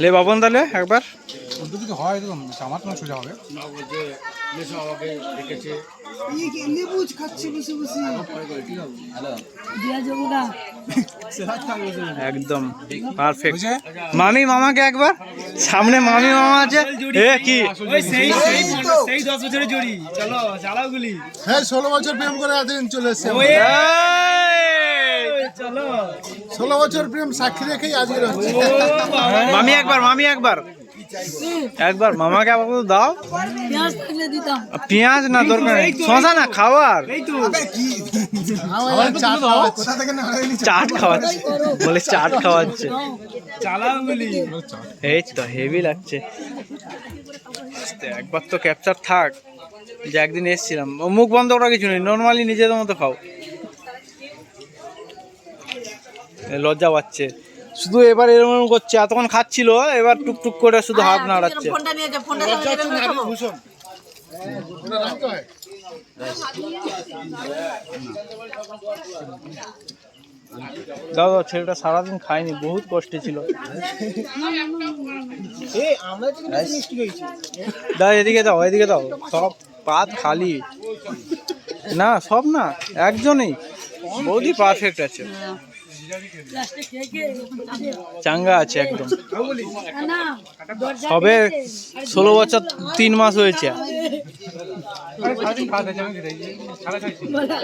ले बाबन তাহলে একবার যদি হয় তো আমার তোমার সোজা হবে একদম পারফেক্ট। মামি মামাকে একবার সামনে মামি মামা আছে। এ কি সেই 10 বছরের জড়ি, চলো চালাও গুলি। হ্যাঁ 16 বছর প্রেম করে এতদিন চলে এসেছে। চলো 16 বছর প্রেম সাক্ষী রেখেই আজকে হচ্ছে। মামি একবার মামি একবার একবার মামাকে আবার দাও। পেঁয়াজ থাকলে দিতাম। পেঁয়াজ না দরকার নেই, শশা না খাওয়ার। এই তো কোথা থেকে না চাট খাওয়াচ্ছে বলে, চাট খাওয়াচ্ছে। চালাও গুলি। এই তো হেভি লাগছে। একবার তো ক্যাপচার থাক যে একদিন এসেছিলাম। ও মুখ বন্ধ করা কিছু নেই, নর্মালি নিজেদের মতো খাও। লজ্জা পাচ্ছে শুধু, এবার এরকম করছে। এতক্ষণ খাচ্ছিল, এবার টুকটুক করে শুধু হাত নাড়াচ্ছে। ফোনটা নিয়ে যা, ফোনটা ভূষণ দাও দাও, ছেলেটা সারাদিন খায়নি, বহুত কষ্টে ছিল। দাও এদিকে দাও, এদিকে দাও। সব পাত খালি না, সব না, একজনই। বৌদি পারফেক্ট আছে, চাঙ্গা আছে একদম। সবে 16 বছর 3 মাস হয়েছে।